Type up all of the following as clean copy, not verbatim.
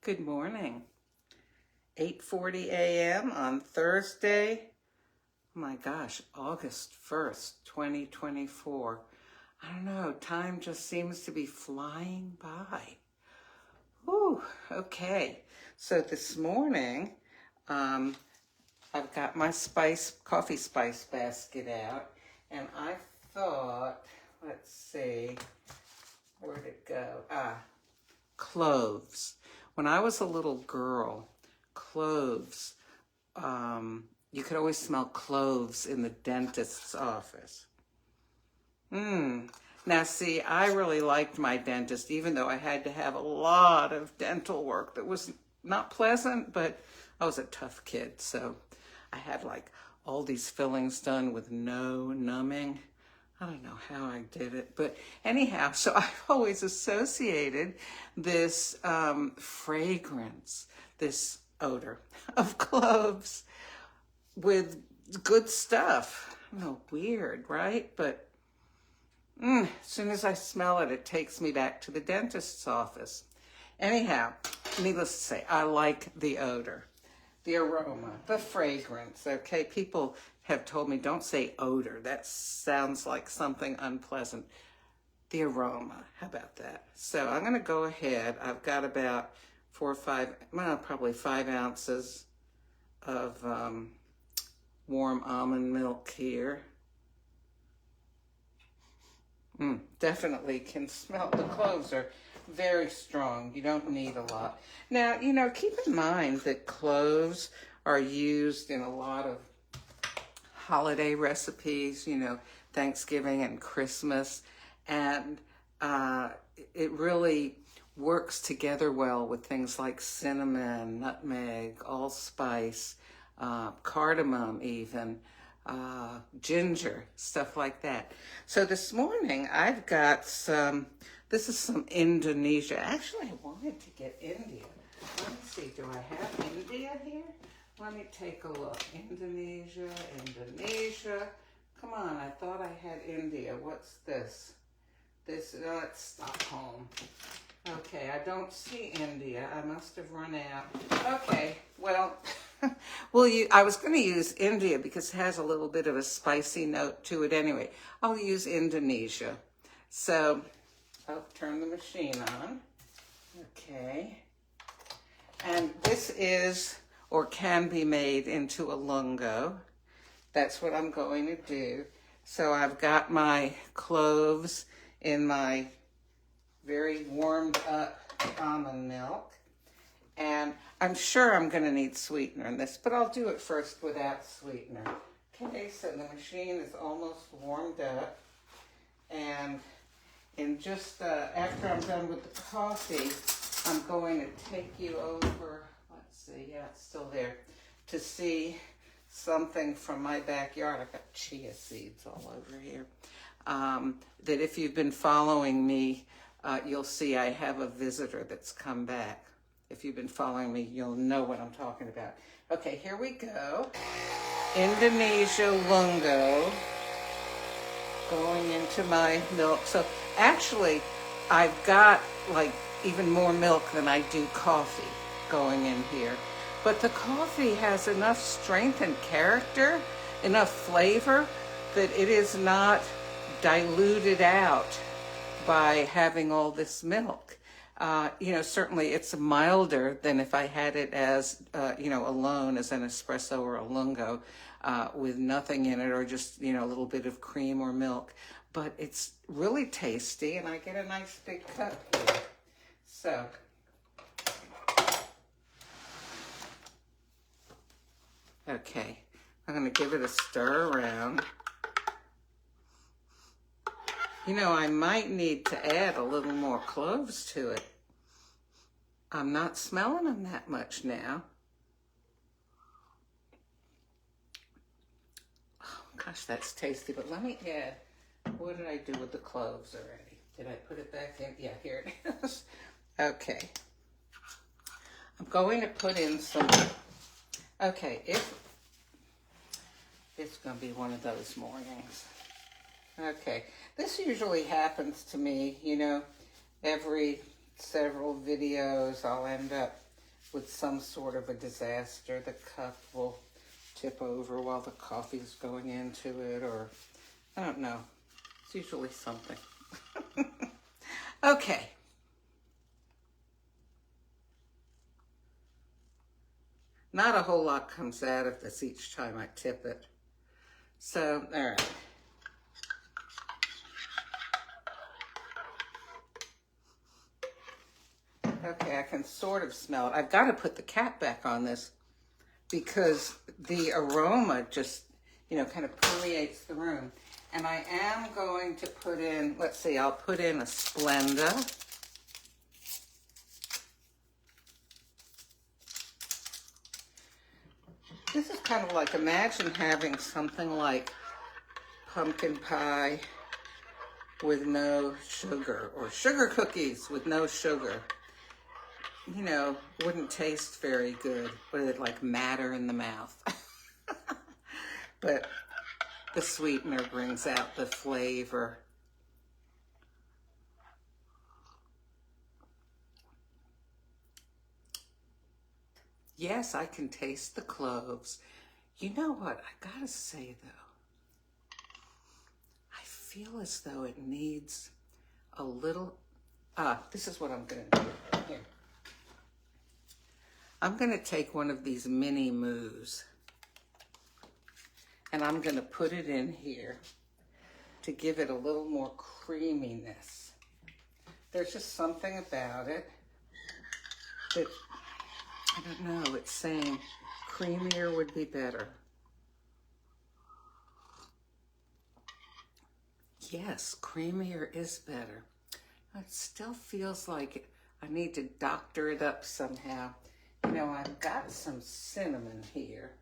Good morning. 8:40 a.m. on Thursday. Oh my gosh, August 1st, 2024. I don't know, time just seems to be flying by. Ooh, okay. So this morning, I've got my coffee spice basket out, and I thought, let's see, where'd it go? Cloves. When I was a little girl, cloves, you could always smell cloves in the dentist's office. Now, see, I really liked my dentist, even though I had to have a lot of dental work that was not pleasant, but I was a tough kid, so I had like all these fillings done with no numbing. I don't know how I did it, but anyhow, so I've always associated this fragrance, this odor of cloves with good stuff. I know, weird, right? But as soon as I smell it, it takes me back to the dentist's office. Anyhow, needless to say, I like the odor, the aroma, the fragrance, okay? People have told me, don't say odor. That sounds like something unpleasant. The aroma, how about that? So I'm gonna go ahead. I've got about 4 or 5, well, probably 5 ounces of warm almond milk here. Definitely can smell. The cloves are very strong. You don't need a lot. Now, keep in mind that cloves are used in a lot of holiday recipes, Thanksgiving and Christmas, and it really works together well with things like cinnamon, nutmeg, allspice, cardamom even, ginger, stuff like that. So this morning I've got this is some Indonesia. Actually, I wanted to get India. Let me see, do I have India here? Let me take a look. Indonesia. Come on, I thought I had India. What's this? It's Stockholm. Okay, I don't see India. I must have run out. Okay, well, I was going to use India because it has a little bit of a spicy note to it anyway. I'll use Indonesia. So I'll turn the machine on. Okay. And this is, or can be made into a lungo. That's what I'm going to do. So I've got my cloves in my very warmed up almond milk. And I'm sure I'm going to need sweetener in this, but I'll do it first without sweetener. Okay, so the machine is almost warmed up. And in just after I'm done with the coffee, I'm going to take you over, let's see, yeah, it's still there, to see something from my backyard. I've got chia seeds all over here. That if you've been following me, you'll see I have a visitor that's come back. If you've been following me, you'll know what I'm talking about. Okay, here we go. Indonesia lungo going into my milk. So actually, I've got like even more milk than I do coffee going in here. But the coffee has enough strength and character, enough flavor, that it is not diluted out by having all this milk. Certainly it's milder than if I had it as, alone as an espresso or a lungo with nothing in it, or just, a little bit of cream or milk. But it's really tasty, and I get a nice big cup here. So, okay, I'm going to give it a stir around. I might need to add a little more cloves to it. I'm not smelling them that much now. Oh, gosh, that's tasty. But let me add, what did I do with the cloves already? Did I put it back in? Yeah, here it is. Okay. I'm going to put in some, okay, it's going to be one of those mornings. Okay, this usually happens to me, every several videos I'll end up with some sort of a disaster, the cup will tip over while the coffee's going into it, or I don't know. It's usually something. Okay. Not a whole lot comes out of this each time I tip it. So, all right. Okay, I can sort of smell it. I've got to put the cap back on this because the aroma just, you know, kind of permeates the room. And I am going to put in, let's see, I'll put in a Splenda. This is kind of like, imagine having something like pumpkin pie with no sugar, or sugar cookies with no sugar. You know, wouldn't taste very good. Would it like matter in the mouth? But the sweetener brings out the flavor. Yes, I can taste the cloves. You know what? I gotta say though, I feel as though it needs a little, this is what I'm gonna do. Here. I'm gonna take one of these mini moos and I'm gonna put it in here to give it a little more creaminess. There's just something about it that, I don't know, it's saying creamier would be better. Yes, creamier is better. It still feels like I need to doctor it up somehow. You know, I've got some cinnamon here.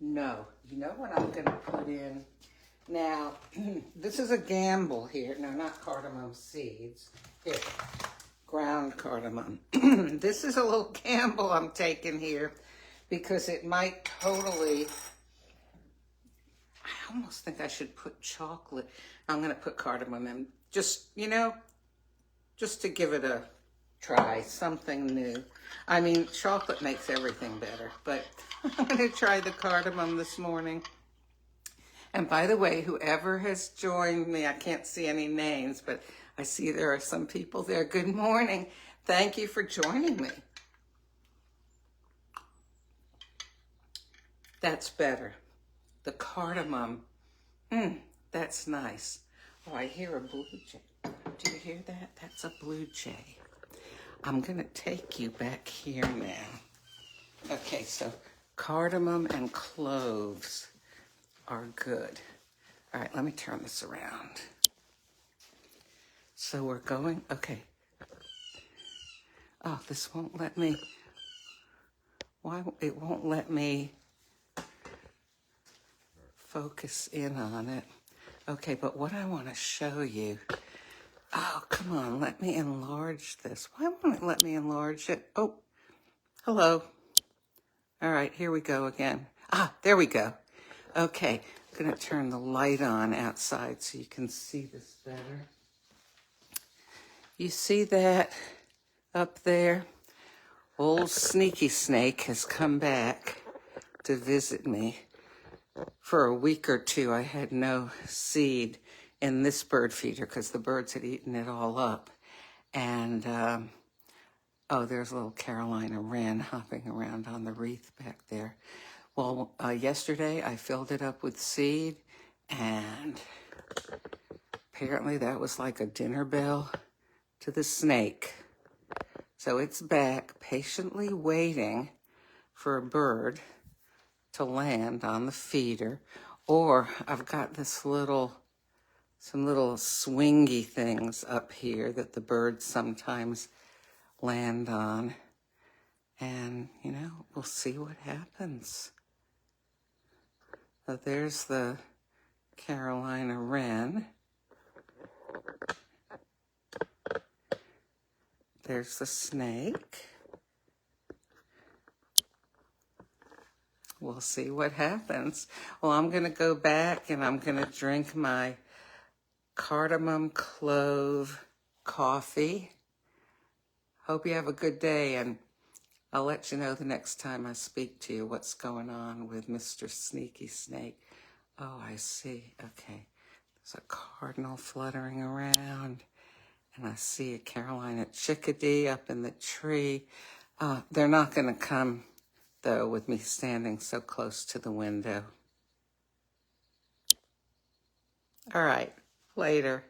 No, you know what I'm gonna put in? Now, this is a gamble here. No, not cardamom seeds. Here. Ground cardamom. This is a little gamble I'm taking here because it might totally, I almost think I should put chocolate. I'm going to put cardamom in. Just, you know, just to give it a try, something new. I mean, chocolate makes everything better, but I'm going to try the cardamom this morning. And by the way, whoever has joined me, I can't see any names, but I see there are some people there. Good morning. Thank you for joining me. That's better. The cardamom, that's nice. Oh, I hear a blue jay. Do you hear that? That's a blue jay. I'm going to take you back here now. Okay, so cardamom and cloves are good. All right, let me turn this around. So we're going, okay. Oh, this won't let me, why, it won't let me focus in on it. Okay, but what I want to show you, oh, come on, let me enlarge this. Why won't it let me enlarge it? Oh, hello. All right, here we go again. Ah, there we go. Okay, I'm going to turn the light on outside so you can see this better. You see that up there? Old Sneaky Snake has come back to visit me. For a week or two, I had no seed in this bird feeder because the birds had eaten it all up. And, oh, there's a little Carolina wren hopping around on the wreath back there. Well, yesterday I filled it up with seed, and apparently that was like a dinner bell to the snake. So it's back, patiently waiting for a bird to land on the feeder. Or I've got this some little swingy things up here that the birds sometimes land on. And, you know, we'll see what happens. So there's the Carolina wren. There's the snake. We'll see what happens. Well, I'm going to go back and I'm going to drink my cardamom clove coffee. Hope you have a good day. And I'll let you know the next time I speak to you what's going on with Mr. Sneaky Snake. Oh, I see. Okay. There's a cardinal fluttering around. And I see a Carolina chickadee up in the tree. They're not going to come, though, with me standing so close to the window. All right. Later.